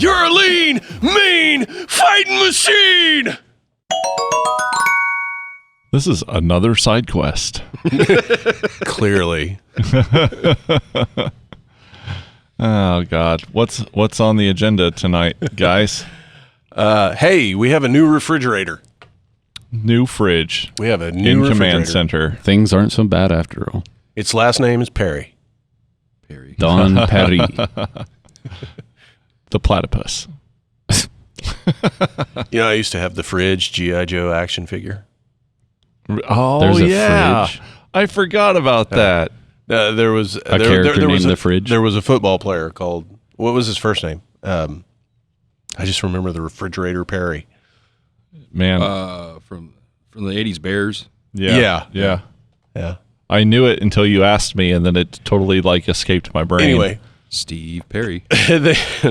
You're a lean, mean, fighting machine! This is another side quest. Clearly. Oh, God. What's on the agenda tonight, guys? Hey, we have a new refrigerator. New fridge. We have a new in refrigerator. command center. Things aren't so bad after all. Its last name is Perry. Don Perry. The platypus. You know, I used to have the fridge G.I. Joe action figure. Oh, There's a yeah. fridge. I forgot about that. There was A character named the fridge? There was a football player called, what was his first name? I just remember the refrigerator Perry. Man. From the 80s Bears. Yeah. I knew it until you asked me, and then it totally escaped my brain. Anyway. Steve Perry.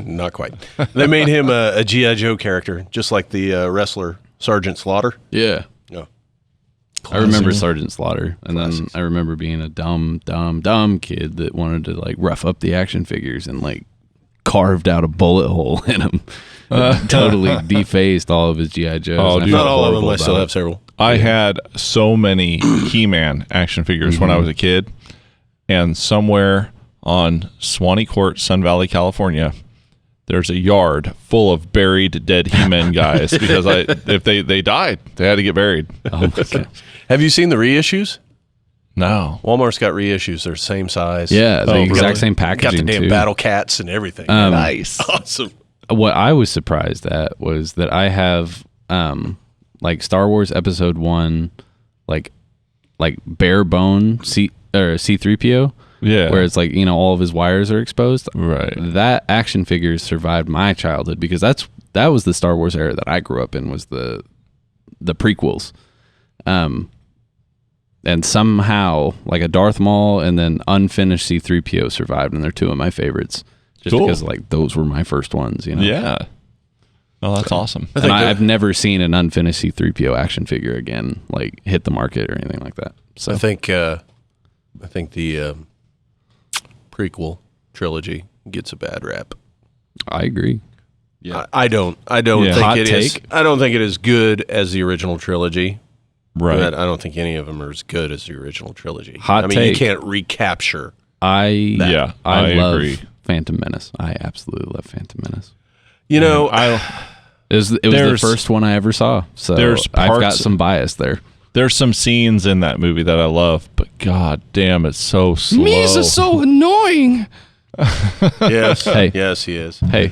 Not quite. They made him a G.I. Joe character, just like the wrestler Sergeant Slaughter. Yeah. No. I remember Sergeant Slaughter, and then I remember being a dumb kid that wanted to rough up the action figures and carved out a bullet hole in them. Totally defaced all of his G.I. Joes. Oh, dude. Not all of them. I still about have several. I had so many He-Man action figures when I was a kid, and somewhere on Swanee Court, Sun Valley, California, there's a yard full of buried dead He-Man guys because if they died, they had to get buried. Oh my God. Have you seen the reissues? No. Walmart's got reissues. They're same size. Yeah, the exact really? same Got packaging the damn too. battle cats and everything. Nice. Awesome. What I was surprised at was that I have Star Wars Episode 1 like bare bone C3PO. Yeah. Where it's all of his wires are exposed. Right. That action figure survived my childhood because that was the Star Wars era that I grew up in, was the prequels. And somehow a Darth Maul and then unfinished C3PO survived, and they're two of my favorites. Just Cool. because those were my first ones, Yeah. Oh, that's awesome. And I've never seen an unfinished C3PO action figure again, hit the market or anything like that. So I think the prequel trilogy gets a bad rap. I agree. Yeah. I don't Yeah. think Hot it is. take. I don't think it is good as the original trilogy. Right. But I don't think any of them are as good as the original trilogy. Hot I mean, you take. can't recapture. I love agree. Phantom Menace. I absolutely love Phantom Menace. You know, It was the first one I ever saw, so there's I've got parts- some bias there. There's some scenes in that movie that I love, but god damn, it's so slow. Misa so annoying. yes, Hey. yes, he is. Hey,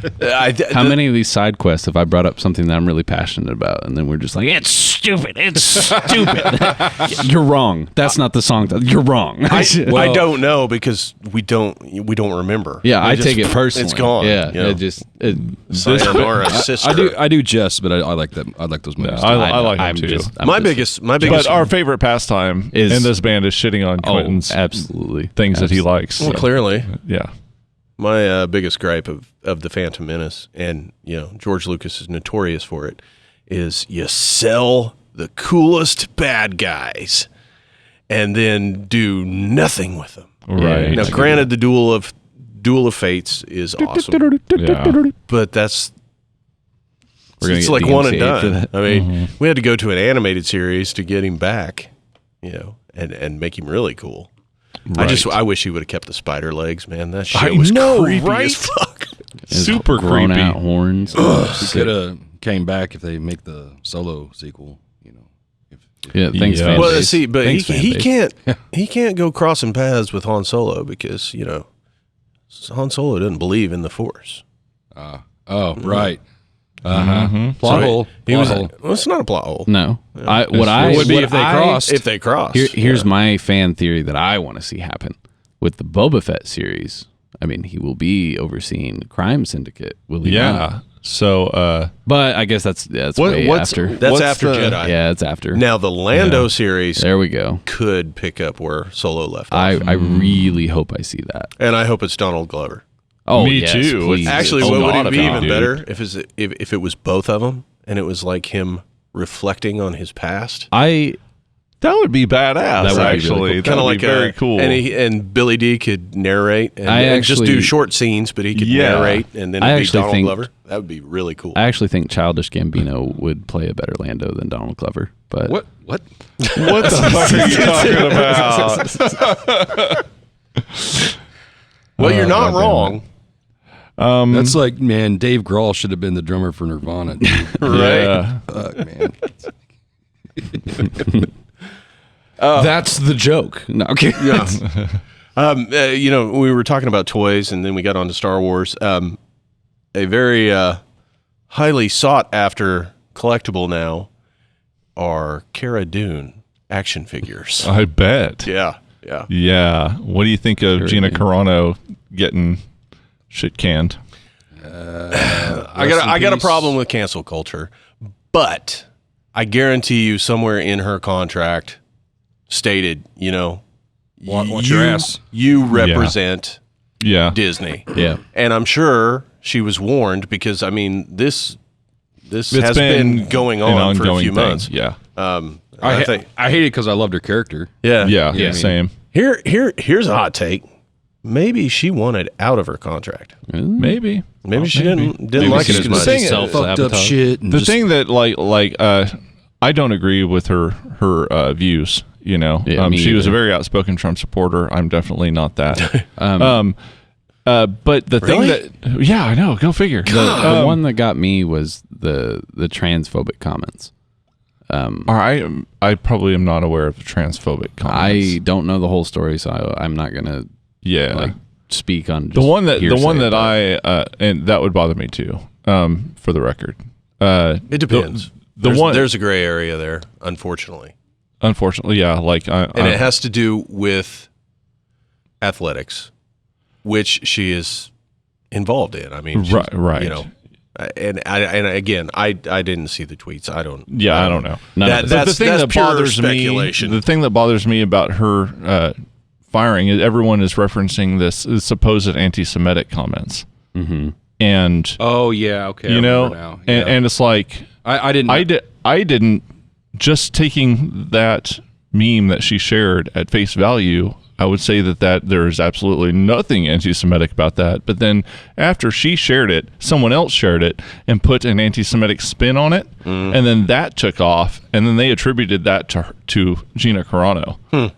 how many of these side quests have I brought up something that I'm really passionate about, and then we're just like, it's stupid, it's stupid. You're wrong. That's not the song. You're wrong. I don't know because we don't remember. Yeah, We I just- take it personally. It's gone. Yeah, you know? Sayonara, sister. I do jest, but I like that. I like those movies. I like him I'm too. just- I'm my just- biggest. But our favorite pastime Is- in this band is shitting on Oh, Quentin's absolutely things that he likes. well, So, clearly, yeah. my biggest gripe of the Phantom Menace, and George Lucas is notorious for it, is you sell the coolest bad guys and then do nothing with them. Right. Now, granted, the Duel of Fates is awesome, Yeah. but that's We're gonna it's get like one and DMCA'd for done. that. I mean, we had to go to an animated series to get him back, and make him really cool. I wish he would have kept the spider legs, man. That shit I was know, creepy right? as fuck. His Super grown creepy. out horns. He could have came back if they make the Solo sequel. Yeah, thanks, Yeah. fan Well, base. see, but Thanks, fan he base. can't go crossing paths with Han Solo because Han Solo didn't believe in the Force. Oh, right. Plot So hole. He was. Plot hole. Well, it's not a plot hole. No, It would be if they crossed. If they crossed. Here's my fan theory that I want to see happen with the Boba Fett series. I mean, he will be overseeing Crime Syndicate. Will he? Yeah. not? So, but I guess that's way what's- after. That's What's after the- Jedi. Yeah, it's after. Now the Lando series There we go. could pick up where Solo left off, I really hope I see that. and I hope it's Donald Glover. Oh, Me yes, too. please. Actually, Oh, what would God, it be even dude. better if it was both of them and it was like him reflecting on his past? I That would be badass. That would be really actually, cool. Kind of like very cool. And Billy D could narrate and just do short scenes, but he could narrate, and then it'd be Donald Glover. That would be really cool. I actually think Childish Gambino would play a better Lando than Donald Glover. But What? What the fuck are you talking about? Well, you're not wrong, That's like, man, Dave Grohl should have been the drummer for Nirvana. Dude. right? Yeah. Fuck, man. that's the joke. No, okay. Yeah. We were talking about toys, and then we got on to Star Wars. A very highly sought after collectible now are Cara Dune action figures. I bet. Yeah. Yeah. What do you think of Gina Carano getting shit canned? I got a problem with cancel culture, but I guarantee you, somewhere in her contract stated, Want your ass. You represent Yeah. Disney. Yeah. And I'm sure she was warned because, I mean, this It's has been going an on for a ongoing few thing. months. Yeah. I think, I hate it because I loved her character. Yeah. Same. Here's a hot take. Maybe she wanted out of her contract. Maybe. Maybe she didn't Maybe like she it as just much. saying it. Fucked up Self-sabotage. shit. And The just, thing that I don't agree with her views. Yeah, me she was a either. very outspoken Trump supporter. I'm definitely not that. But the Really? thing that, yeah, I know. Go figure. The one that got me was the transphobic comments. I probably am not aware of the transphobic comments. I don't know the whole story, so I'm not gonna speak on the one that hearsay, I and that would bother me too. For the record, It depends. There's a gray area there, unfortunately. Unfortunately, yeah. And it has to do with athletics, which she is involved in. I mean, right. And again, I didn't see the tweets. I don't. Yeah, I don't know. That's the thing that pure bothers speculation. me. The thing that bothers me about her firing is everyone is referencing this supposed anti-Semitic comments, and oh yeah, okay. you I know, remember now. Yeah. and it's like I didn't. I didn't just taking that meme that she shared at face value. I would say that there is absolutely nothing anti-Semitic about that. But then after she shared it, someone else shared it and put an anti-Semitic spin on it, and then that took off, and then they attributed that to Gina Carano.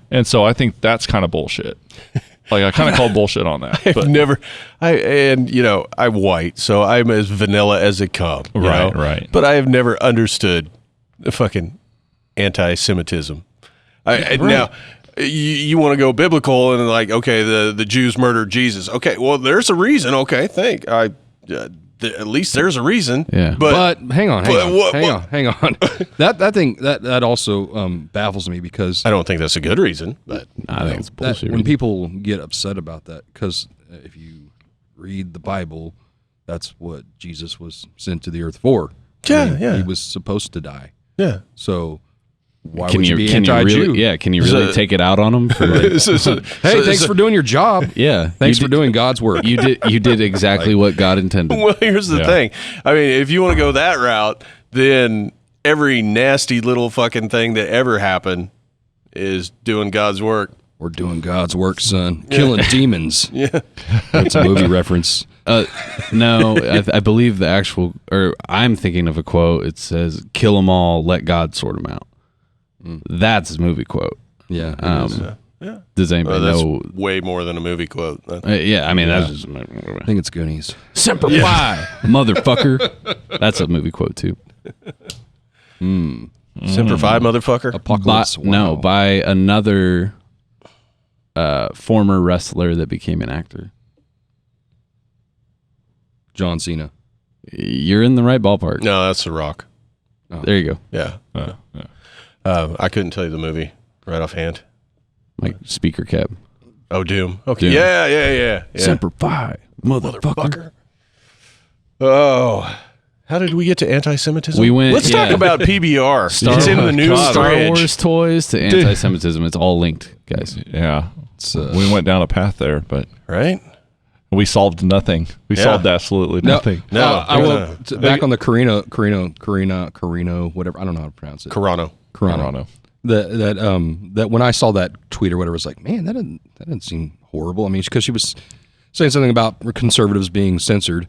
And so I think that's kind of bullshit. Like I kind of call bullshit on that. But I'm white, so I'm as vanilla as it comes. Right. But I have never understood the fucking anti-Semitism. Now, you want to go biblical and like, okay, the Jews murdered Jesus. Okay, well, there's a reason. Okay, at least there's a reason. Yeah. But hang on. Hang on. That thing that also baffles me because I don't think that's a good reason. But I think it's bullshit. when people get upset about that, because if you read the Bible, that's what Jesus was sent to the earth for. Yeah. He was supposed to die. Yeah. So why would you be anti-Jew? Really, can you really take it out on them? For like, Hey, thanks for doing your job. yeah, Thanks for doing God's work. You did exactly what God intended. Well, here's the thing. I mean, if you want to go that route, then every nasty little fucking thing that ever happened is doing God's work. We're doing God's work, son. Killing demons. Yeah. That's a movie reference. No, I believe the actual, or I'm thinking of a quote. It says, "Kill them all, let God sort them out." That's a movie quote. Yeah. Does anybody That's know? way more than a movie quote. Yeah, I mean that's just I think it's Goonies. Semper Fi, motherfucker. That's a movie quote too. Semper Fi, motherfucker. Apocalypse. Wow. By another former wrestler that became an actor. John Cena. You're in the right ballpark. No, that's The Rock. There you go. Yeah. I couldn't tell you the movie right offhand. Like speaker cap. Oh, Doom. Okay. Doom. Yeah. Semper Fi, motherfucker. Oh, how did we get to anti-Semitism? We went- Let's talk yeah. about PBR. It's in the news. Star fridge. Wars toys to anti-Semitism. It's all linked, guys. Yeah. We went down a path there, but Right? we solved nothing. We solved absolutely nothing. No. I will back on the Carino, whatever. I don't know how to pronounce it. Carano. Carano. that when I saw that tweet or whatever, I was like, man, that didn't seem horrible. I mean, because she was saying something about conservatives being censored,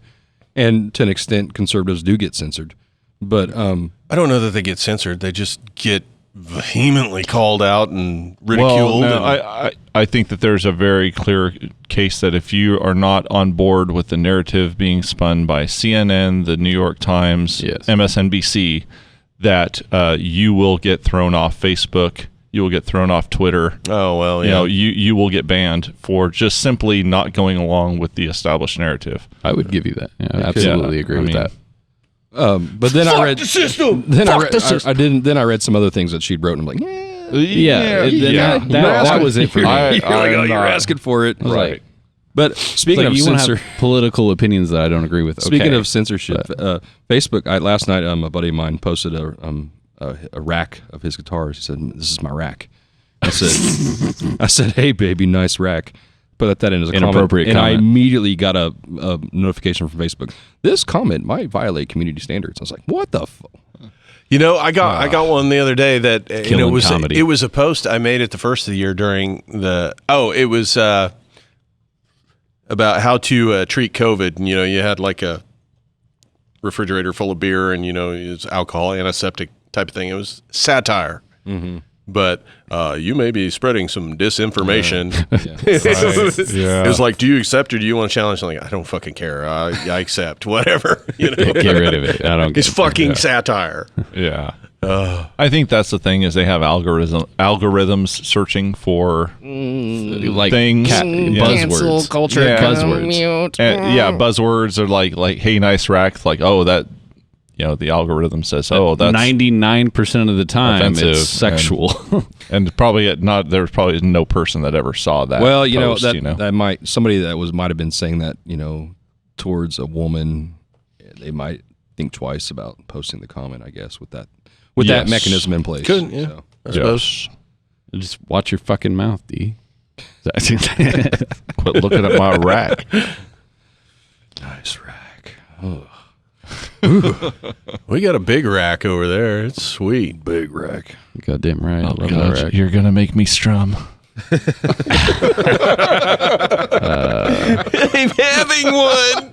and to an extent, conservatives do get censored. But I don't know that they get censored. They just get vehemently called out and ridiculed. Well, no, I think that there's a very clear case that if you are not on board with the narrative being spun by CNN, the New York Times, Yes. MSNBC, that you will get thrown off Facebook, you will get thrown off Twitter. Oh, well, You yeah. know, you will get banned for just simply not going along with the established narrative. I would give you that. Yeah, I absolutely agree with that. but then I read the system. Then I read some other things that she'd wrote, and I'm like, That was it for me. you're asking for it, right? But speaking of You want to censor, have political opinions that I don't agree with. speaking Okay. of censorship, Facebook. Last night, a buddy of mine posted a rack of his guitars. He said, "This is my rack." I said, "Hey, baby, nice rack." Put that in as a Inappropriate comment, and I comment. immediately got a notification from Facebook. This comment might violate community standards. I was like, "What the?" You know, I got one the other day that Killing comedy. it was a post I made at the first of the year during the it was about how to treat COVID. And, you know, you had like a refrigerator full of beer, and it's alcohol, antiseptic type of thing. It was satire. Mm-hmm. But you may be spreading some disinformation. It was like, do you accept or do you want to challenge? I'm like, I don't fucking care. I accept whatever. Get rid of it. I don't. It's fucking satire. Yeah. I think that's the thing is they have algorithms searching for Like things. buzzwords. culture. Yeah. Buzzwords. Buzzwords are like hey, nice rack. Like, oh, that, the algorithm says, oh, that's 99% of the time offensive it's sexual. and probably there's probably no person that ever saw that. Well, post, that might somebody that might have been saying that towards a woman, they might think twice about posting the comment. I guess with that Yes. mechanism in place. Couldn't, yeah. So. I suppose. Just watch your fucking mouth, D. Quit looking at my rack. Nice rack. We got a big rack over there. It's sweet. Big rack. Goddamn right. I love that God, rack. you're gonna make me strum. I'm having one.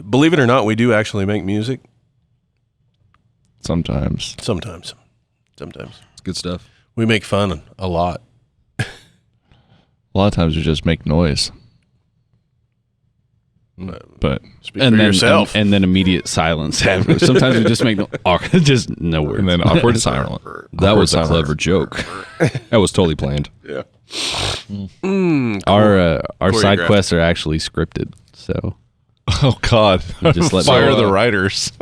Believe it or not, we do actually make music Sometimes. sometimes. It's good stuff. We make fun a lot. A lot of times you just make noise. But Speak for yourself. and then immediate silence afterwards. Sometimes we just make just no words. and then awkward silence. That was a silence. clever joke. That was totally planned. Yeah. Our side Choreographed. quests are actually scripted, so Oh God! just let Fire me- the writers.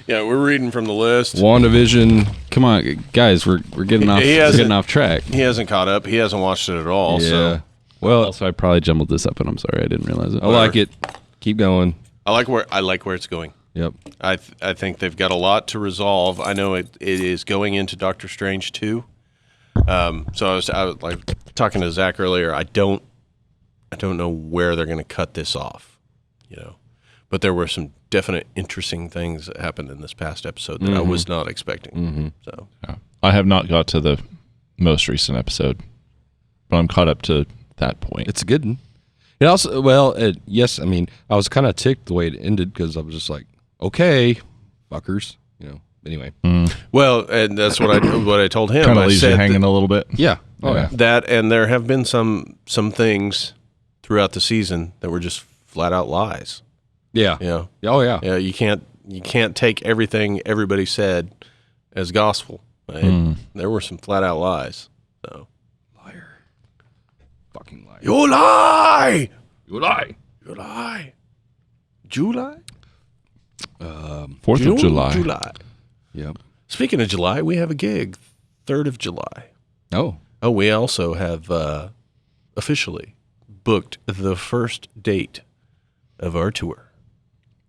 Yeah, we're reading from the list. WandaVision. come on, guys, we're getting off He we're hasn't- getting off track. He hasn't caught up. He hasn't watched it at all. Yeah. So Well, Also, I probably jumbled this up, and I'm sorry, I didn't realize it. I like it. Keep going. I like where it's going. Yep. I think they've got a lot to resolve. I know it is going into Doctor Strange 2. So I was like talking to Zach earlier. I don't know where they're going to cut this off, but there were some definite interesting things that happened in this past episode that I was not expecting. So Yeah. I have not got to the most recent episode, but I'm caught up to that point. It's a good one. It also, yes, I mean, I was kind of ticked the way it ended because I was just like, okay, fuckers, anyway. well, and that's what I told him. Kind of I leaves you said hanging a little bit. Yeah. Oh, yeah. that, and there have been some things throughout the season that were just flat out lies. Yeah. Yeah. Oh, yeah. Yeah, you can't take everything everybody said as gospel. Right? There were some flat out lies. So Liar. Fucking liar. you lie, You lie. you lie. July, 4th of July. July. Yep. Speaking of July, we have a gig, 3rd of July. Oh. Oh, we also have officially booked the first date of our tour,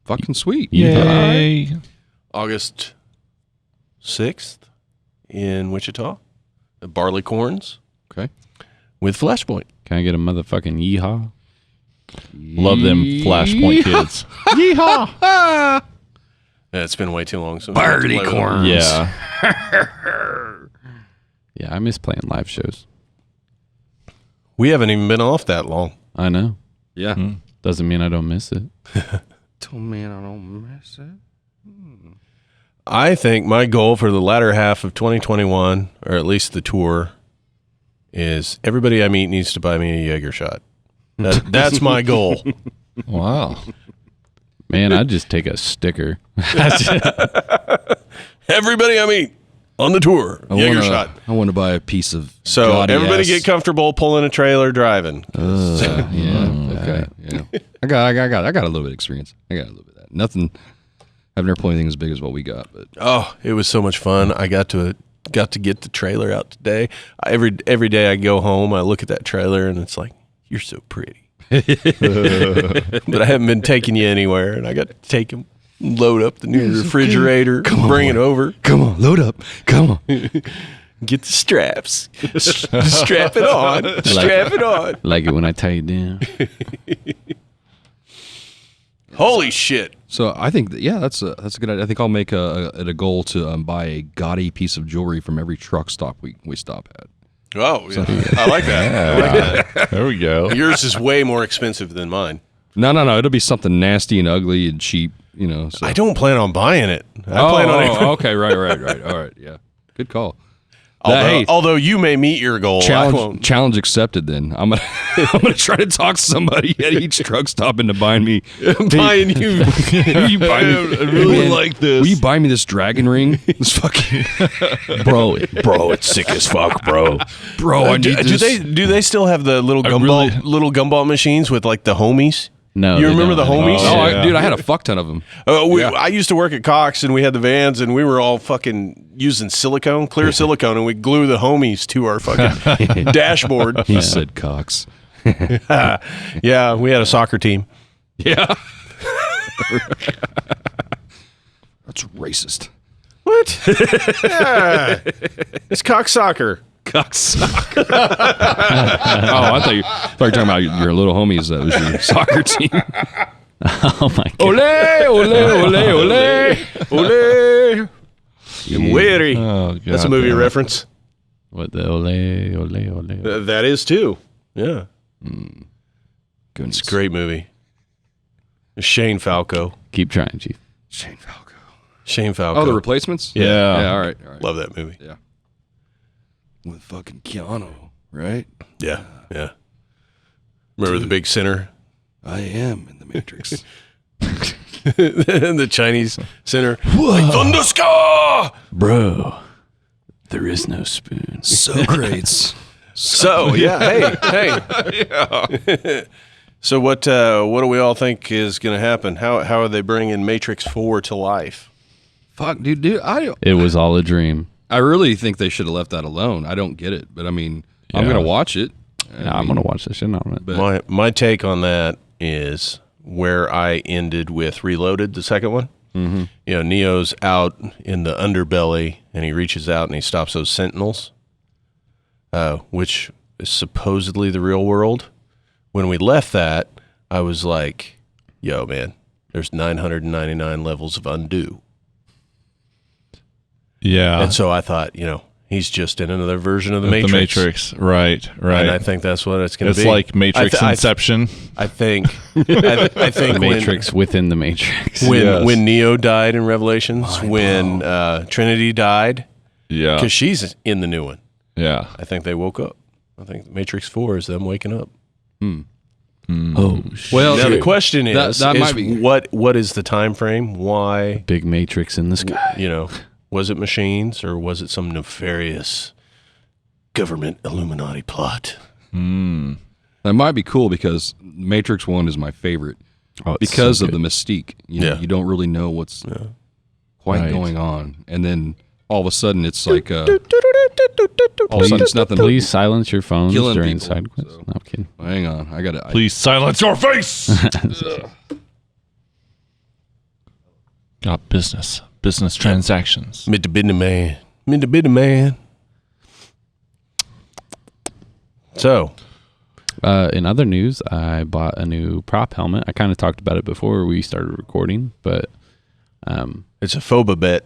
Fucking sweet. Yay! August 6th in Wichita, at Barleycorns Okay. with Flashpoint. Can I get a motherfucking yeehaw? Love them Flashpoint kids. Yeehaw! Yeah, it's been way too long since Birdie corn. Yeah. Yeah, I miss playing live shows. We haven't even been off that long. I know. Yeah. Doesn't mean I don't miss it. Don't mean I don't miss it. I think my goal for the latter half of 2021, or at least the tour, is everybody I meet needs to buy me a Jaeger shot. That's my goal. Wow. Man, I'd just take a sticker. Everybody I meet on the tour, Jaeger shot. I want to buy a piece of. So gaudy everybody ass- get comfortable pulling a trailer driving. Okay. Yeah. I got a little bit of experience. I got a little bit of that. Nothing. I've never pulled anything as big as what we got, but Oh, it was so much fun. I got to get the trailer out today. Every day I go home, I look at that trailer and it's like, you're so pretty. But I haven't been taking you anywhere, and I got to take him, load up the new refrigerator, bring it over. come on, load up. Come on. Get the straps. Strap it on. Strap it on. Like it when I tie you down. Holy shit. So I think that's a good idea. I think I'll make a goal to buy a gaudy piece of jewelry from every truck stop we stop at. Oh, yeah. I like that. I like that. There we go. Yours is way more expensive than mine. No. It'll be something nasty and ugly and cheap. So. I don't plan on buying it. I plan on it. Okay, right. All right, yeah. Good call. Hey, Although you may meet your goal, I won't. challenge accepted. Then I'm gonna try to talk somebody at each truck stop into buying me. Buying you. Will you buy me? I really like this. Will you buy me this dragon ring? This fucking Bro, it's sick as fuck, bro. bro. I need this. Do they still have the little gumball machines with like the homies? No. You they remember don't the homies? anymore. Oh, dude, I had a fuck ton of them. I used to work at Cox, and we had the vans, and we were all fucking using clear silicone, and we glue the homies to our fucking dashboard. He said Cox. Yeah, we had a soccer team. Yeah. That's racist. What? Yeah. It's Cox soccer. Cox. Oh, I thought you were talking about your little homies. That was your soccer team. Oh my god. Ole. Weary. Oh, That's a God movie damn it. reference. What the ole. That is too. Yeah. Goodness. It's a great movie. Shane Falco. Keep trying, Chief. Shane Falco. Shane Falco. Oh, the replacements? Yeah. Yeah, all right. Love that movie. Yeah. With fucking Keanu, right? Yeah. Remember the big sinner? I am in the Matrix. The Chinese sinner. Like Thunderscar! Bro, there is no spoon. So great. So, yeah, hey. So what do we all think is going to happen? How are they bringing Matrix 4 to life? Fuck, dude. It was all a dream. I really think they should have left that alone. I don't get it, but I mean, I'm Yeah. gonna watch it. I'm gonna watch this shit on it. But My take on that is where I ended with Reloaded, the second one. Mm-hmm. You know, Neo's out in the underbelly, and he reaches out and he stops those sentinels, which is supposedly the real world. When we left that, I was like, yo, man, there's 999 levels of undo. Yeah. And so I thought, he's just in another version of the Matrix. The Matrix. Right. And I think that's what it's going to be. It's like Matrix Inception. I think The Matrix within the Matrix. when Neo died in Revelations, when Trinity died, Yeah. because she's in the new one. Yeah. I think they woke up. I think Matrix 4 is them waking up. Oh, well, Now the question is, that might be what is the time frame? Why, big Matrix in the sky. was it machines or was it some nefarious government Illuminati plot? that might be cool because Matrix 1 is my favorite because of the mystique. You don't really know what's quite going on, and then all of a sudden it's like all of a sudden it's nothing. Please silence your phones Killing during people, SideQuest. so. No, I'm kidding. Hang on, I got it. Please silence your face. Got business transactions. Mr. Business Man. So, In other news, I bought a new prop helmet. I kind of talked about it before we started recording, but It's a phoba bet.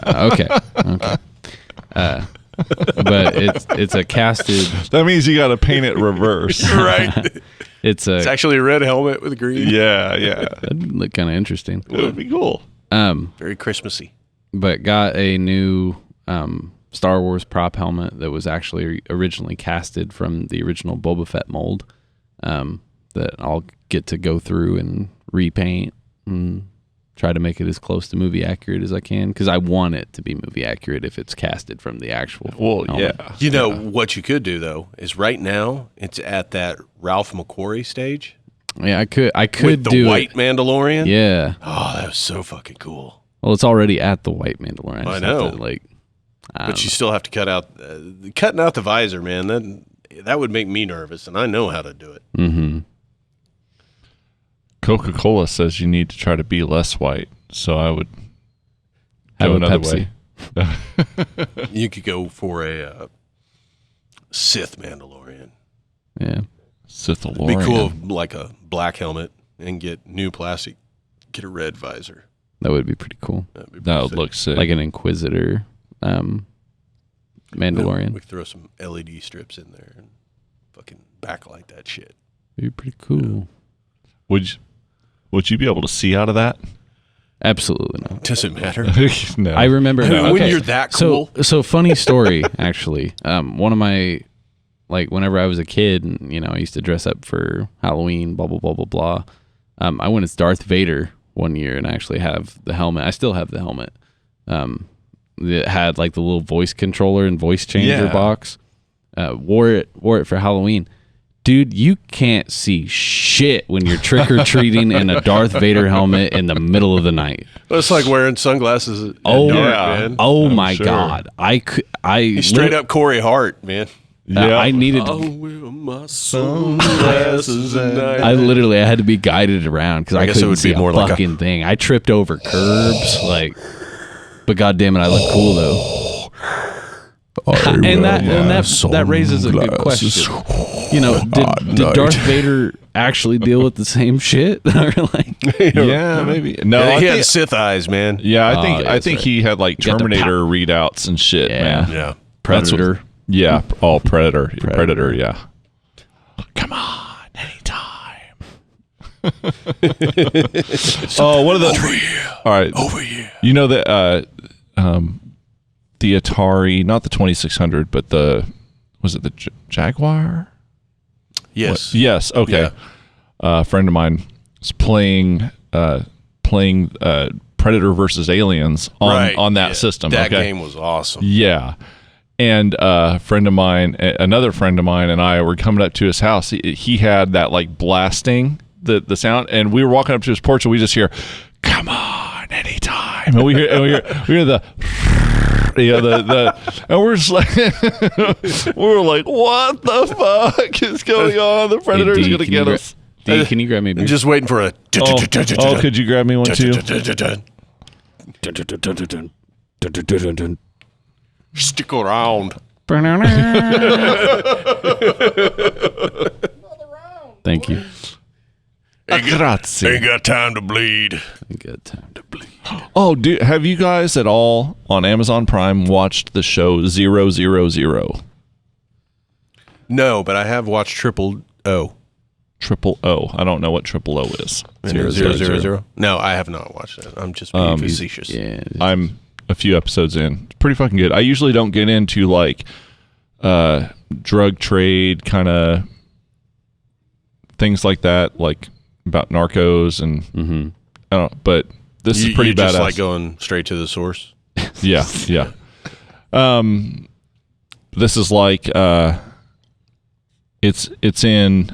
Okay. But it's a casted. That means you got to paint it reverse. Right. It's actually a red helmet with green. Yeah. That'd look kind of interesting. It would be cool. Very Christmassy. But got a new Star Wars prop helmet that was actually originally casted from the original Boba Fett mold. That I'll get to go through and repaint and try to make it as close to movie accurate as I can, because I want it to be movie accurate if it's casted from the actual helmet. Yeah. You know what you could do though is right now it's at that Ralph McQuarrie stage. Yeah, I could with the do white it. Mandalorian. Yeah. Oh, that was so fucking cool. Well, it's already at the white Mandalorian. I just know. have to, But you still have to cutting out the visor, man. That would make me nervous, and I know how to do it. Mm-hmm. Coca-Cola says you need to try to be less white, so I would Have go a another Pepsi. way. You could go for a Sith Mandalorian. Yeah. Sith It'd be cool, like a black helmet, and get new plastic. Get a red visor. That would be pretty cool. That'd be That pretty would sick. look sick. Like an Inquisitor Mandalorian. We could throw some LED strips in there and fucking backlight that shit. It'd be pretty cool. Would you be able to see out of that? Absolutely not. Doesn't matter. No. I remember When you're that cool. So funny story, actually. One of my, whenever I was a kid, and I used to dress up for Halloween, blah blah blah blah blah. I went as Darth Vader one year, and I actually have the helmet. I still have the helmet. It had like the little voice controller and voice changer box. Wore it for Halloween. Dude, you can't see shit when you're trick-or-treating in a Darth Vader helmet in the middle of the night. It's like wearing sunglasses. At Oh, dark, yeah. man. Oh I'm my sure. God. He's straight up Corey Hart, man. I needed I'll wear my sunglasses at night. I had to be guided around because I guess it couldn't would see be more a like a- fucking thing. I tripped over curbs, but goddamn it, I look cool though. And that raises a good question. Did Darth Vader actually deal with the same shit? Or Yeah, maybe. No, Yeah, I he think, had Sith eyes, man. yeah, I think yeah, I that's think right. he had like got the Terminator readouts and shit, man. Yeah. Predator? Yeah, Predator, yeah. Come on, anytime. Oh, what are the? All right, Over here. you know that the Atari, not the 2600, but was it the Jaguar? Yes. Yes. Okay. Yeah. A friend of mine was playing Predator versus Aliens on that Yeah. system. That okay? game was awesome. Yeah. And another friend of mine and I were coming up to his house. He had that like blasting the sound, and we were walking up to his porch, and we just hear, "Come on, anytime." And we hear the. Yeah, and we're just like, we were like, what the fuck is going on? The Predator's D, gonna can you get us. D, can you grab me a beer? I'm just waiting for a. Oh, could you grab me one too? Stick around. Thank you. Grazie. Ain't got time to bleed. I got time to bleed. Oh, dude, have you guys at all on Amazon Prime watched the show 000? No, but I have watched Triple O. Triple O. I don't know what Triple O is. 000. No, I have not watched that. I'm just being facetious. Yeah. I'm a few episodes in. It's pretty fucking good. I usually don't get into like drug trade kind of things like that, like about narcos and I don't know, but this is pretty you badass. just like going straight to the source. Yeah. This is like it's in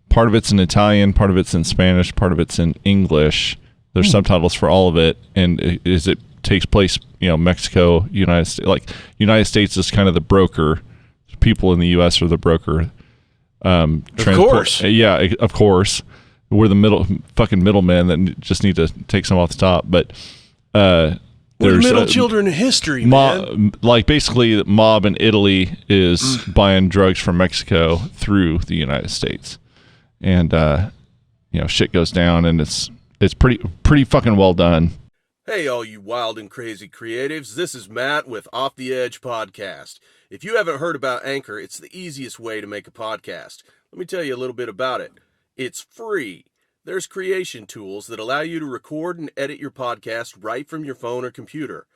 part of it's in Italian, part of it's in Spanish, part of it's in English. There's subtitles for all of it, and it takes place, Mexico, United States. Like United States is kind of the broker. People in the U.S. are the broker. Of course. Yeah, of course. We're the fucking middlemen that just need to take some off the top. But We're there's middle children in history, man. like basically, the mob in Italy is buying drugs from Mexico through the United States, and shit goes down, and it's it's pretty fucking well done. Hey, all you wild and crazy creatives, this is Matt with Off the Edge Podcast. If you haven't heard about Anchor, it's the easiest way to make a podcast. Let me tell you a little bit about it. It's free. There's creation tools that allow you to record and edit your podcast right from your phone or computer.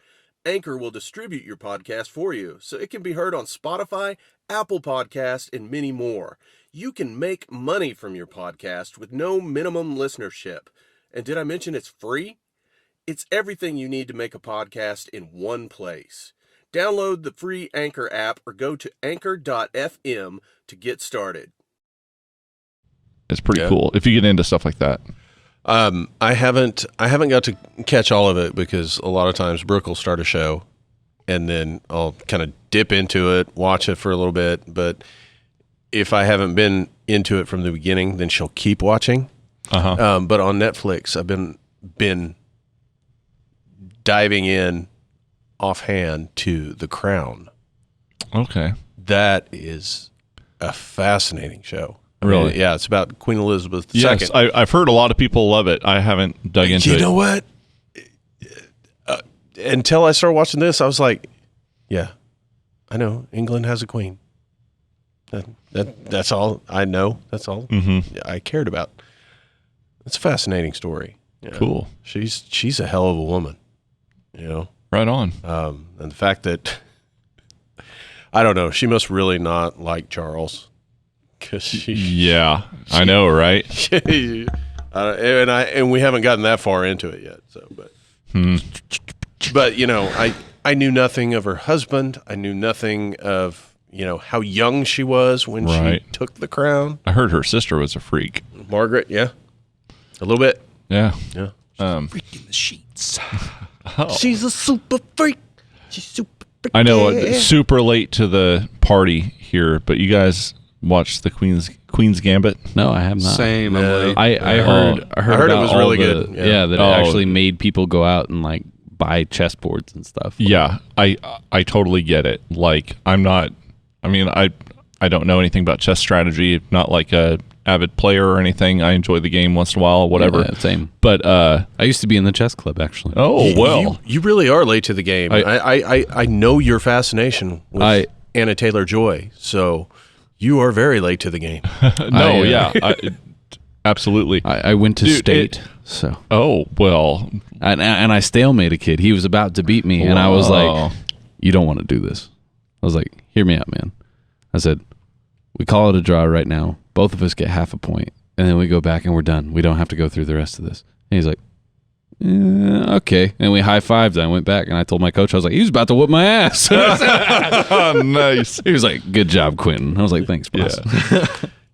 Anchor will distribute your podcast for you, so it can be heard on Spotify, Apple Podcasts, and many more. You can make money from your podcast with no minimum listenership. And did I mention it's free? It's everything you need to make a podcast in one place. Download the free Anchor app or go to anchor.fm to get started. It's pretty cool if you get into stuff like that. I haven't got to catch all of it because a lot of times Brooke will start a show and then I'll kind of dip into it, watch it for a little bit. But if I haven't been into it from the beginning, then she'll keep watching. But on Netflix, I've been diving in offhand to The Crown. Okay. That is a fascinating show. Really? Yeah, it's about Queen Elizabeth II. Yes, I've heard a lot of people love it. I haven't dug into it. You know what? Until I started watching this, I was like, yeah, I know. England has a queen. That's all I know. That's all I cared about. It's a fascinating story. You know? Cool. She's a hell of a woman. You know? Right on. And the fact that, I don't know, she must really not like Charles. I know, right? And we haven't gotten that far into it yet. So, but you know, I knew nothing of her husband. I knew nothing of how young she was when she took the crown. I heard her sister was a freak. Margaret, yeah, a little bit. Yeah. Freak in the sheets. She's a super freak. She's super freak. I know it's super late to the party here, but you guys watched the Queen's Gambit? No, I have not. Same. No. I heard it was really good. Yeah, that it actually made people go out and like buy chessboards and stuff. Yeah, I totally get it. Like I don't know anything about chess strategy. Not like a avid player or anything. I enjoy the game once in a while, whatever. Yeah, same. But I used to be in the chess club actually. Oh well, you really are late to the game. I know your fascination with Anna Taylor-Joy, so. You are very late to the game. Absolutely. I went to state, so. Oh well, and I stalemate a kid. He was about to beat me, and I was like, "You don't want to do this." I was like, "Hear me out, man." I said, "We call it a draw right now. Both of us get half a point, and then we go back and we're done. We don't have to go through the rest of this." And he's like, okay. And we high-fived. I went back and I told my coach, I was like, he was about to whoop my ass. Oh, nice. He was like, good job, Quentin. I was like, thanks, boss. Yeah.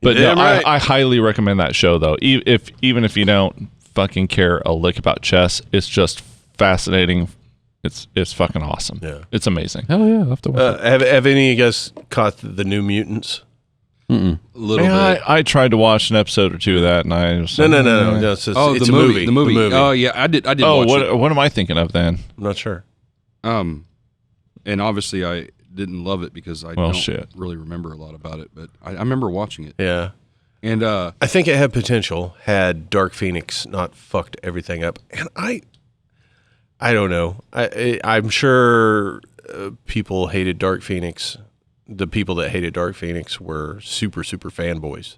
But no, I highly recommend that show, though. Even if you don't fucking care a lick about chess, it's just fascinating. It's fucking awesome. Yeah. It's amazing. Hell yeah. I'll have to watch it. Have any of you guys caught the New Mutants? A little bit. I tried to watch an episode or two of that, and I was no. It's the movie. The movie. Oh yeah, I did. Oh, watch it. What am I thinking of then? I'm not sure. And obviously I didn't love it because I don't really remember a lot about it, but I remember watching it. Yeah, and I think it had potential had Dark Phoenix not fucked everything up. And I don't know. I'm sure people hated Dark Phoenix. The people that hated Dark Phoenix were super, super fanboys.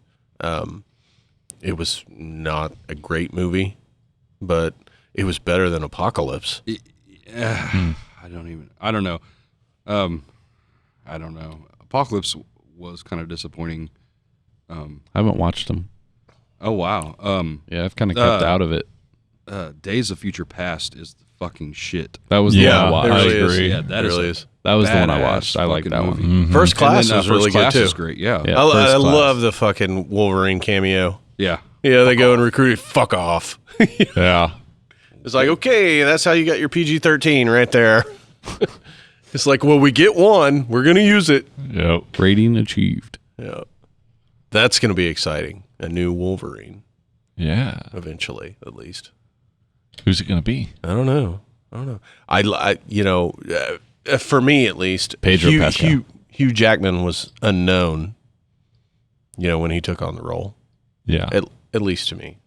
It was not a great movie, but it was better than Apocalypse. I don't know. Apocalypse was kind of disappointing. I haven't watched them. Oh, wow. Yeah, I've kind of kept out of it. Days of Future Past is the fucking shit. That was the one I watched. It really I agree. Is. Yeah, that really is. That was the one I watched. I like that movie. one. Mm-hmm. First Class And then, was really First Class good too. is great. Yeah. Yeah. I love the fucking Wolverine cameo. Yeah. Yeah, they go and recruit. Fuck off. Yeah. It's like, okay, that's how you got your PG-13 right there. It's like, well, we get one. We're going to use it. Yep. Rating achieved. Yeah. That's going to be exciting. A new Wolverine. Yeah. Eventually, at least. Who's it going to be? I don't know. I for me at least, Pedro Pascal. Hugh Jackman was unknown, when he took on the role. Yeah. At least to me.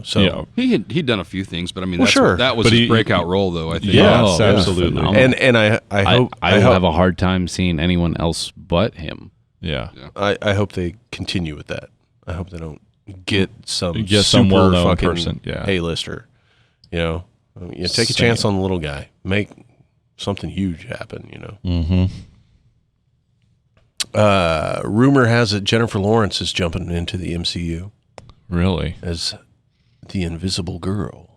So he'd done a few things, but I mean, Well, sure. that was But his breakout role, though. I think. Yes, Oh, absolutely. phenomenal. and I hope I will have a hard time seeing anyone else but him. Yeah. I hope they continue with that. I hope they don't get some Get super some well-known fucking person, yeah. A-lister. You take a chance on the little guy. Make something huge happen. Mm-hmm. Rumor has it Jennifer Lawrence is jumping into the MCU Really? as the Invisible Girl.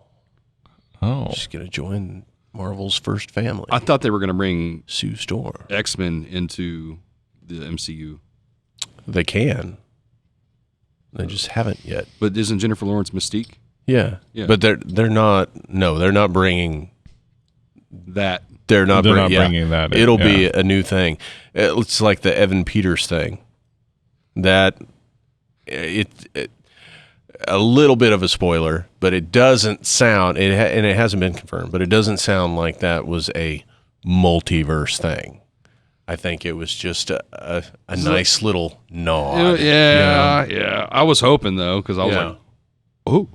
Oh. She's gonna join Marvel's first family. I thought they were going to bring Sue Storm. X-Men into the MCU, They can. They just haven't yet. but isn't Jennifer Lawrence Mystique? Yeah. Yeah. But they're not. No, they're not bringing. That They're not bringing that in, It'll yeah. be a new thing. It's like the Evan Peters thing. That it a little bit of a spoiler, but it doesn't sound. And it hasn't been confirmed, but it doesn't sound like that was a multiverse thing. I think it was just a nice little nod. yeah. I was hoping though, because I was Yeah. like, oh.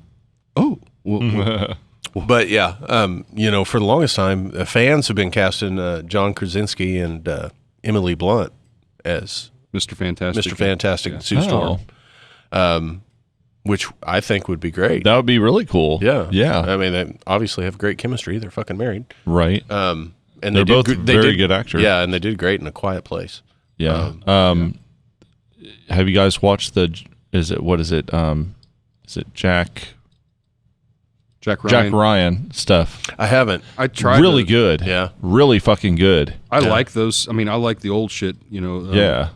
But yeah, for the longest time, fans have been casting John Krasinski and Emily Blunt as Mr. Fantastic. Mr. Fantastic and Sue Storm, which I think would be great. That would be really cool. Yeah, Yeah. I mean, they obviously have great chemistry. They're fucking married. Right. And They're they both did, very good actors. Yeah, and they did great in A Quiet Place. Yeah. Have you guys watched is it Jack Ryan stuff? I haven't. I tried. Really good. Yeah. Really fucking good. I like those. I mean, I like the old shit. Yeah.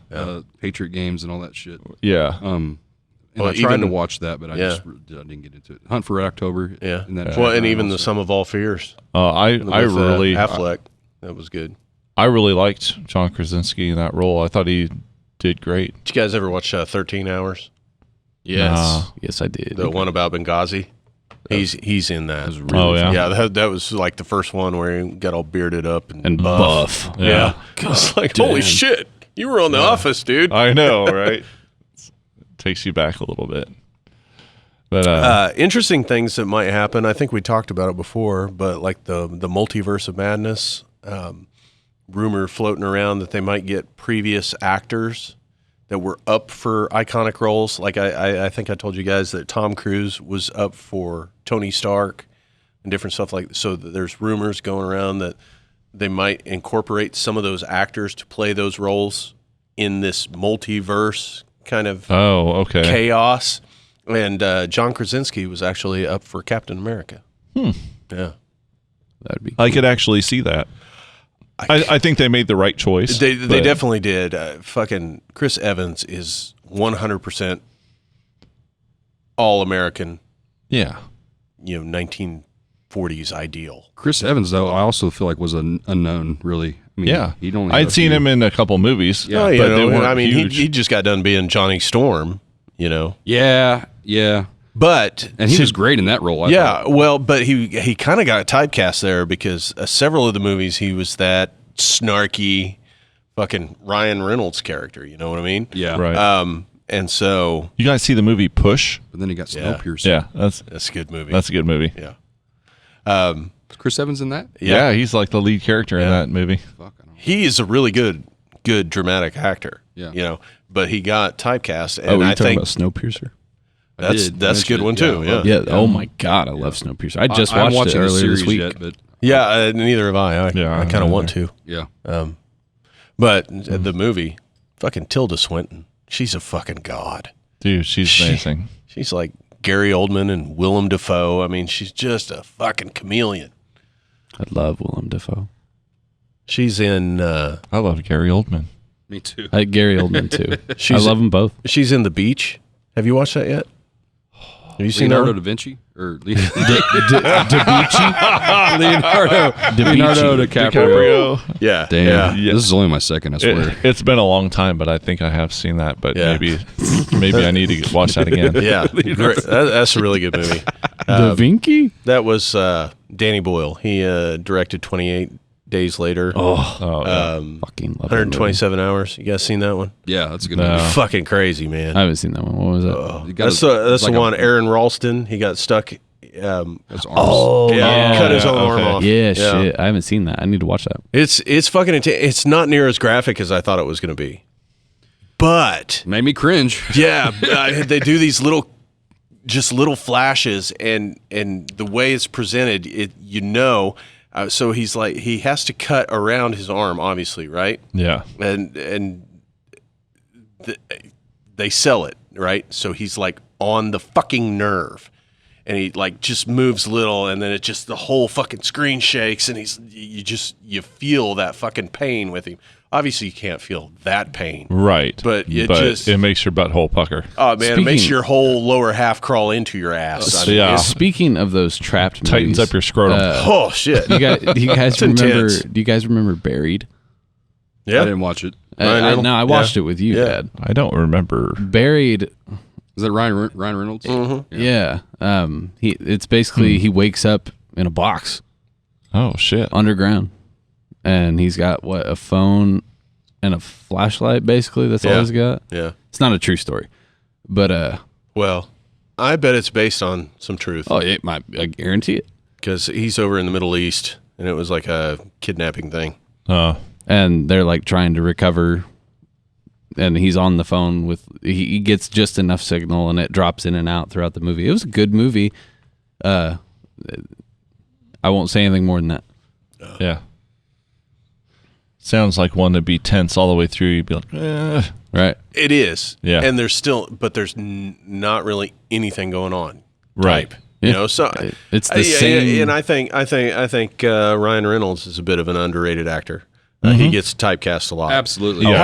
Patriot games and all that shit. Yeah. And Well, I tried to even- watch that, but I didn't get into it. Hunt for Red October. Yeah. And that Well, and even The Sum of All Fears. I with, really Affleck. That was good. I really liked John Krasinski in that role. I thought he did great. Did you guys ever watch 13 Hours? Yes. Nah. Yes, I did. The one about Benghazi? He's in that. Oh yeah. Yeah, that was like the first one where he got all bearded up and buff. Yeah. It's like, holy shit, you were on The Office, dude. I know, right? Takes you back a little bit. But Interesting things that might happen. I think we talked about it before, but like the multiverse of madness, rumor floating around that they might get previous actors that were up for iconic roles. Like I think I told you guys that Tom Cruise was up for Tony Stark and different stuff like that. So there's rumors going around that they might incorporate some of those actors to play those roles in this multiverse kind of chaos. And John Krasinski was actually up for Captain America. Yeah. That'd be. I could actually see that. I think they made the right choice. They definitely did. Fucking Chris Evans is 100% all American. Yeah. 1940s ideal. Chris Evans, though, I also feel like was an unknown. Really. I mean, Yeah. he'd only. I'd seen him in a couple movies. Yeah. Oh, but they weren't I mean, huge. he just got done being Johnny Storm. Yeah. But And he was great in that role. I thought. well, but he kind of got typecast there because several of the movies he was that snarky, fucking Ryan Reynolds character. You know what I mean? Yeah. Right. And so You guys see the movie Push? But then he got Yeah. Snowpiercer. Yeah, that's that's a good movie. a good movie. Yeah. Is Chris Evans in that? Yeah, he's like the lead character in that movie. Fuck, I don't know. He is a really good dramatic actor. Yeah. But he got typecast, and Oh, were you I talking think about Snowpiercer? that's a good one too. Yeah. Yeah. Oh my God, I love Snowpiercer. I just I'm watched it watching the earlier this series week. yet, but Yeah. Neither have I. Yeah, I kind of want to. yeah. But the movie, fucking Tilda Swinton, she's a fucking god. Dude, she's amazing. She's like Gary Oldman and Willem Dafoe. I mean, she's just a fucking chameleon. I love Willem Dafoe. She's in. I love Gary Oldman. Me too. I like Gary Oldman too. I She's- love them both. She's in The Beach. Have you watched that yet? Have you seen Leonardo that? da Vinci or Leonardo DiCaprio. Yeah. Damn, Yeah. this is only my second. I swear. It's been a long time, but I think I have seen that. But Yeah. maybe I need to watch that again. Yeah. Great. That's a really good movie. Da Vinci? That was Danny Boyle. He directed 28 Days Later. Fucking love that 127 Hours. You guys seen that one? Yeah, that's a good No. movie. Fucking crazy, man. I haven't seen that one. What was that? You gotta- That's the it's like one. Aaron Ralston. He got stuck. His arms. Cut his own arm off. Yeah, shit. I haven't seen that. I need to watch that. It's fucking intense. It's not near as graphic as I thought it was going to be, but Made me cringe. yeah, they do these little flashes, and the way it's presented, so he's like, he has to cut around his arm, obviously, right? Yeah. And they sell it, right? So he's like on the fucking nerve, and he like just moves little, and then it just, the whole fucking screen shakes, and you feel that fucking pain with him. Obviously, you can't feel that pain, Right. but it makes your butthole pucker. Oh man, it makes your whole lower half crawl into your ass. I mean, Yeah. Speaking of those trapped movies, Tightens up your scrotum. oh shit! do you guys remember? intense. Do you guys remember Buried? Yeah, I didn't watch it. No, I watched it with you, Yeah. Dad. I don't remember. Buried. Is that Ryan Reynolds? Mm-hmm. Yeah. It's basically he wakes up in a box Oh, shit. underground, and he's got a phone and a flashlight. Basically, that's all Yeah. he's got. yeah. It's not a true story, but Well, I bet it's based on some truth it might. I guarantee it. because he's over in the Middle East, and it was like a kidnapping thing. And they're like trying to recover, and he's on the phone with. He gets just enough signal, and it drops in and out throughout the movie. It was a good movie. I won't say anything more than that. Yeah. Sounds like one to be tense all the way through. You'd be like, Right. It is, Yeah. and there's not really anything going on. Right. Type. You know, so It's the same. and I think Ryan Reynolds is a bit of an underrated actor. He gets typecast a lot. Absolutely. Yeah.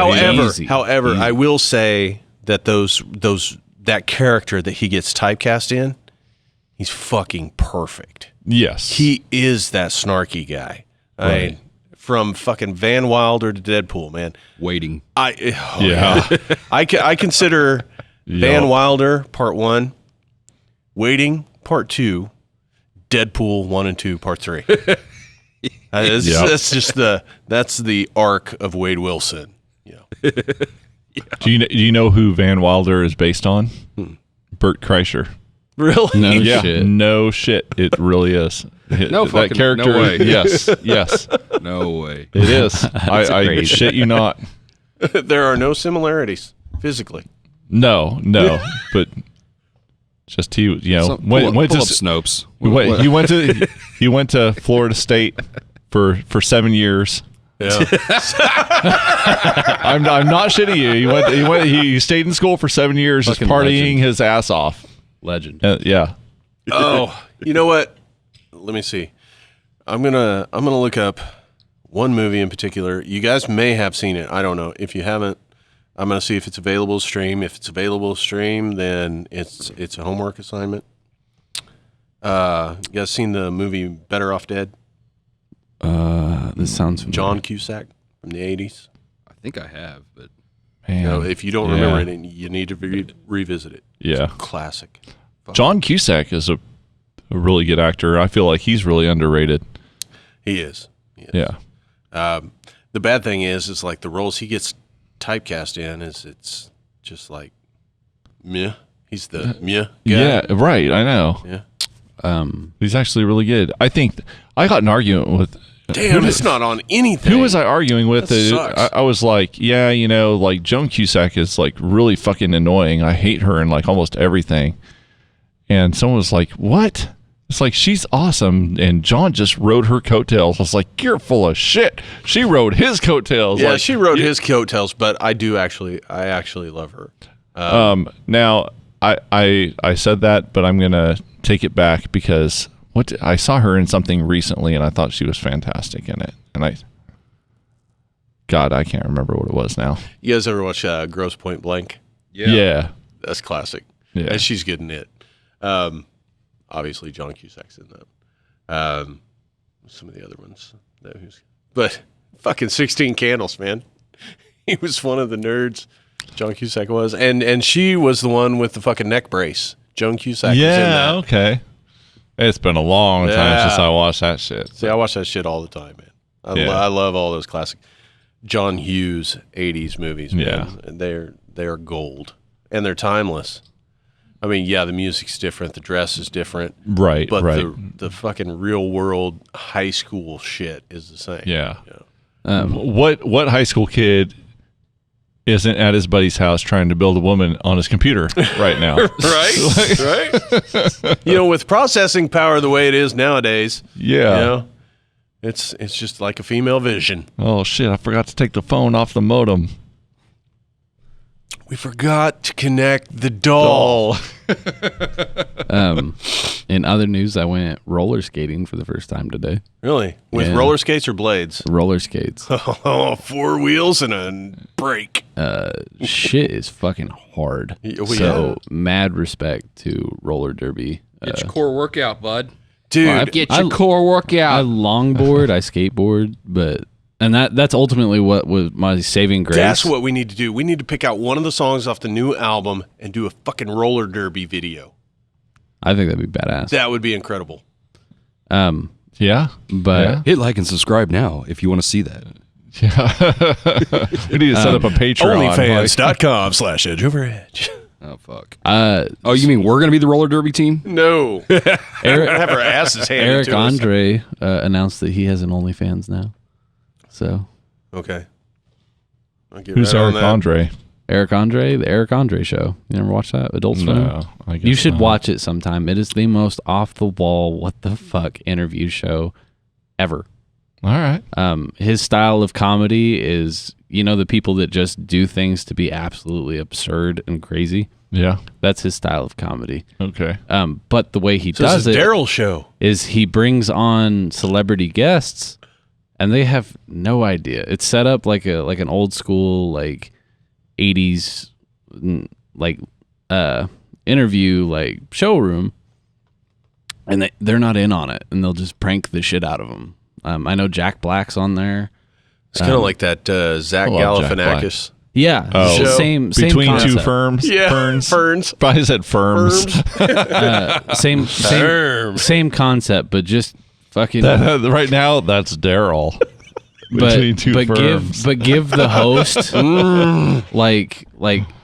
However, I will say that that character that he gets typecast in, he's fucking perfect. yes. He is that snarky guy. I mean, from fucking Van Wilder to Deadpool, man. Waiting. Yeah. I consider Van Wilder Part 1, Waiting Part 2, Deadpool 1 and 2 Part 3. That's just that's the arc of Wade Wilson. You know. Do you know who Van Wilder is based on? Bert Kreischer. Really? No Yeah. shit. No shit. It really is. No that fucking- character. no way. Yes. Yes. No way. It is. I crazy. shit you not. There are no similarities physically. No. But just he. So, went pull to up Snopes. he went to Florida State for 7 years. Yeah. I'm not shitting you. He stayed in school for 7 years, just Fucking partying legend. his ass off. Legend. Yeah. Oh, you know what? Let me see. I'm gonna look up one movie in particular. You guys may have seen it. I don't know. If you haven't, I'm gonna see if it's available to stream. If it's available to stream, then it's a homework assignment. You guys seen the movie Better Off Dead? This sounds familiar. John Cusack from the 80s. I think I have, but Man. You know, if you don't remember it, you need to revisit it. Yeah. Classic. John Cusack is a really good actor. I feel like he's really underrated. He is. Yeah. The bad thing is like the roles he gets typecast in it's just like meh. He's the meh guy. Yeah, right. I know. Yeah. He's actually really good. I think I got an argument with. Damn, it's not on anything. Who was I arguing with? That sucks. I was like, yeah, like Joan Cusack is like really fucking annoying. I hate her in like almost everything. And someone was like, what? It's like, she's awesome. And John just rode her coattails. I was like, you're full of shit. She rode his coattails. Yeah, like, she rode his coattails, but I actually love her. Now, I said that, but I'm going to take it back because I saw her in something recently and I thought she was fantastic in it. And I can't remember what it was now. You guys ever watch Grosse Point Blank? Yeah. That's classic. Yeah. And she's good in it. Obviously, John Cusack's in that. Some of the other ones. But fucking 16 Candles, man. He was one of the nerds. John Cusack was. And she was the one with the fucking neck brace. Joan Cusack was in that. Okay. It's been a long time since I watched that shit. See, I watch that shit all the time, man. I love all those classic John Hughes 80s movies, man. They're gold. And they're timeless. I mean, yeah, the music's different, the dress is different. Right, but right. the fucking real world high school shit is the same. Yeah. What high school kid isn't at his buddy's house trying to build a woman on his computer right now? Right? With processing power the way it is nowadays, it's just like a female vision. Oh shit, I forgot to take the phone off the modem. We forgot to connect the doll. In other news, I went roller skating for the first time today. Really? With roller skates or blades? Roller skates. Oh, 4 wheels and a brake. Shit is fucking hard. Mad respect to roller derby. Get your core workout, bud. Dude, get your core workout. I longboard, I skateboard, and that's ultimately what was my saving grace. That's what we need to do. We need to pick out one of the songs off the new album and do a fucking roller derby video. I think that'd be badass. That would be incredible. Yeah. But hit like and subscribe now if you want to see that. Yeah. We need to set up a Patreon. Onlyfans.com/edgeoveredge. Oh, fuck. You mean we're going to be the roller derby team? No. Have our asses handed Eric to us. Andre announced that he has an OnlyFans now. So. Okay. I'll get Who's right on Eric that. Andre? Eric Andre, the Eric Andre Show. You never watch that? Adult Swim? No, I guess You should not. watch it sometime. It is the most off the wall, what the fuck interview show ever. All right. His style of comedy is, the people that just do things to be absolutely absurd and crazy. Yeah. That's his style of comedy. Okay. But the way he So does this it is Daryl's show. is he brings on celebrity guests, and they have no idea. It's set up like an old school 80s interview showroom, and they're not in on it, and they'll just prank the shit out of them. I know Jack Black's on there. It's kind of like that Zach I love Jack Galifianakis. Yeah, Oh. same Between concept. two firms? Yeah, Ferns? ferns. Probably said firms. Same concept, but just fucking. Right now, that's Daryl. Between two firms. Give the host like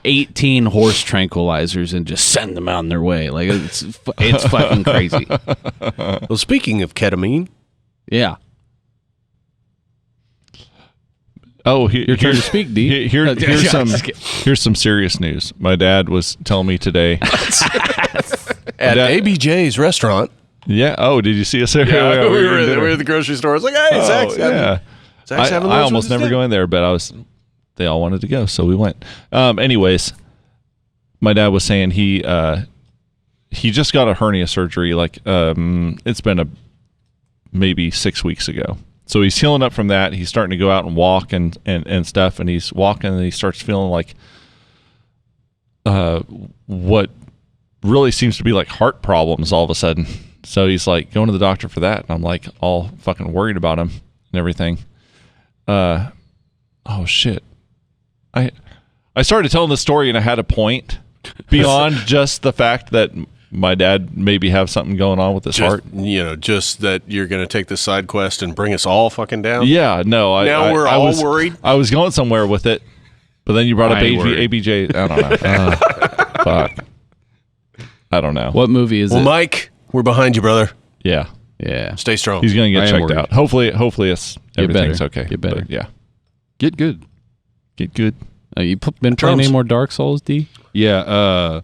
18 horse tranquilizers and just send them on their way. Like it's fucking crazy. Well, speaking of ketamine, Yeah. Oh, Your turn to speak, D. Here's some serious news. My dad was telling me today. at ABJ's restaurant. Yeah. Oh, did you see us there? Yeah, we were at the grocery store. I was like, hey, Zach's having I lunch almost with never his go in there, but they all wanted to go, so we went. Anyways, my dad was saying he just got a hernia surgery. It's been maybe 6 weeks ago. So he's healing up from that. He's starting to go out and walk and stuff, and he's walking and he starts feeling like what really seems to be like heart problems all of a sudden. So he's like going to the doctor for that, and I'm like all fucking worried about him and everything. Oh shit. I started telling the story and I had a point beyond just the fact that my dad maybe have something going on with his heart. Just that you're going to take this side quest and bring us all fucking down. Yeah, no. We're all worried. I was going somewhere with it, but then you brought up ABJ. I don't know. Fuck. I don't know. What movie is it? Well, Mike, we're behind you, brother. Yeah. Yeah. Stay strong. He's going to I get am checked worried. out. Hopefully everything's okay. Get better. But yeah. Get good. Get good. You been playing any more Dark Souls, D? Yeah.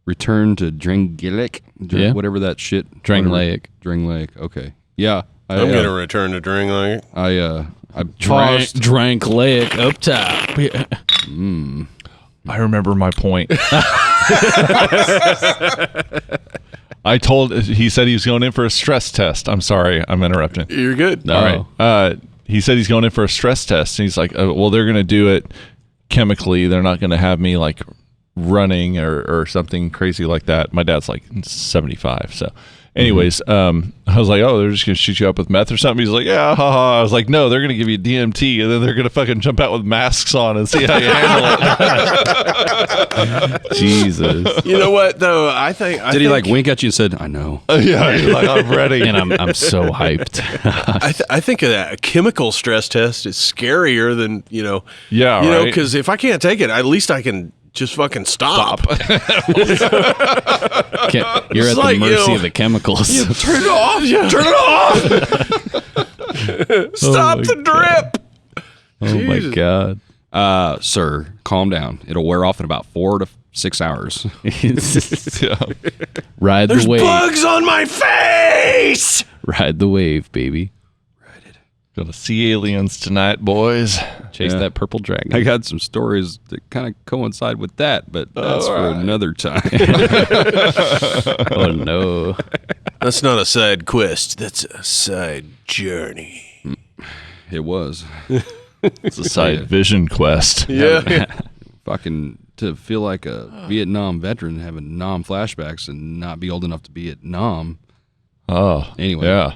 Return to Drangleic. Yeah. Whatever that shit. Drangleic. Drangleic. Okay. Yeah. I'm going to return to Drink Like. I paused. Drank Lake up top. Yeah. I remember my point. He said he was going in for a stress test. I'm sorry, I'm interrupting. You're good. No. All right. He said he's going in for a stress test. And he's like, well, they're going to do it chemically. They're not going to have me like running or something crazy like that. My dad's like 75. So Anyways, I was like, oh, they're just going to shoot you up with meth or something. He's like, yeah, haha. I was like, no, they're going to give you DMT, and then they're going to fucking jump out with masks on and see how you handle it. Jesus. You know what, though? I think... Did he like wink at you and said, I know? Yeah, you're like, I'm ready. And I'm so hyped. I think that a chemical stress test is scarier than, Yeah, you know, right. because if I can't take it, at least I can just fucking stop. You're at the like, mercy of the chemicals. Turn it off. Yeah. Turn it off. Stop the drip. Oh my God. Sir, calm down. It'll wear off in about 4 to 6 hours. Ride There's the wave. bugs on my face. Ride the wave, baby. Gonna see aliens tonight, boys. Chase that purple dragon. I got some stories that kind of coincide with that, but that's for another time. Oh no. That's not a side quest. That's a side journey. It was. It's a side vision quest. Yeah. Fucking to feel like a Vietnam veteran having Nam flashbacks and not be old enough to be at Nam. Oh, Anyway. yeah.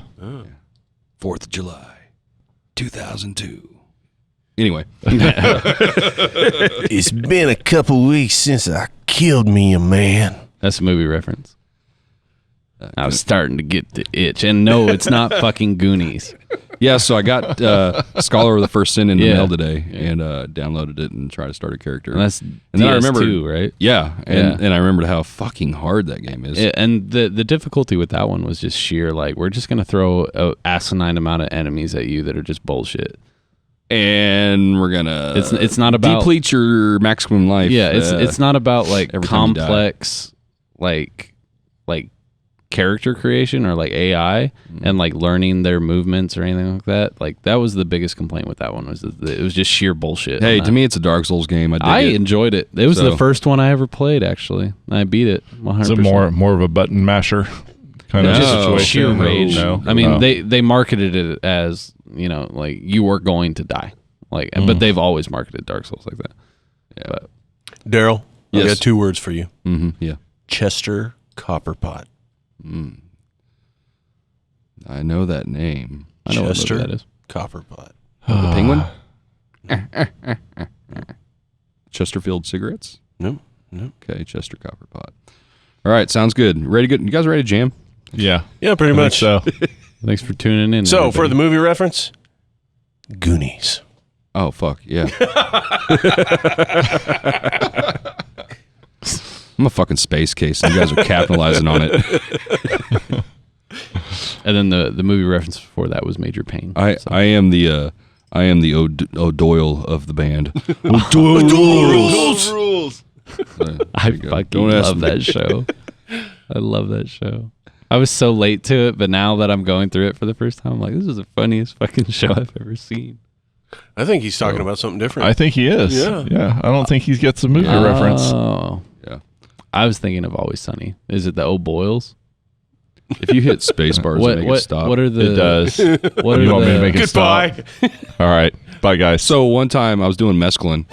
4th of July, 2002. Anyway. It's been a couple weeks since I killed me a man. That's a movie reference. I was starting to get the itch. And no, it's not fucking Goonies. Yeah, so I got Scholar of the First Sin in the Yeah. mail today and downloaded it and tried to start a character. And that's And then I remember, DS2, right? Yeah, and I remembered how fucking hard that game is. Yeah, and the difficulty with that one was just sheer, like, we're just going to throw an asinine amount of enemies at you that are just bullshit. And we're gonna It's not about deplete your maximum life. Yeah, it's not about like every time you die. complex like character creation or like AI and like learning their movements or anything like that. Like that was the biggest complaint with that one was that it was just sheer bullshit. Hey, on to that. me, it's a Dark Souls game. I dig it. enjoyed it. It was So- the first one I ever played. Actually, I beat it 100%. Is it more of a button masher kind of No. situation? sheer rage. No. I mean, Oh. they marketed it as, you know, like you were going to die. Like, but they've always marketed Dark Souls like that. Yeah. But Daryl, I Yes. got 2 words for you. Yeah, Chester Copperpot. I know that name. I know Chester what movie that is. Copperpot. The Penguin. Chesterfield cigarettes. No. Okay, Chester Copperpot. All right, sounds good. Ready? Good. You guys ready to jam? Yeah. Yeah, pretty I think much. so. Thanks for tuning in. So, for everybody. the movie reference, Goonies. Oh fuck yeah! I'm a fucking space case, and you guys are capitalizing on it. And then the movie reference before that was Major Payne. I am the O'Doyle of the band. Rules. I go. fucking Don't ask love me. that show. I love that show. I was so late to it, but now that I'm going through it for the first time, I'm like, this is the funniest fucking show I've ever seen. I think he's talking about something different. I think he is. Yeah. I don't think he gets a movie reference. Oh. Yeah. I was thinking of Always Sunny. Is it the O'Boyles? If you hit space bars, and make it stop. What are the... It does. What are You want me to the- make it Goodbye. stop? All right. Bye, guys. So one time I was doing mescaline.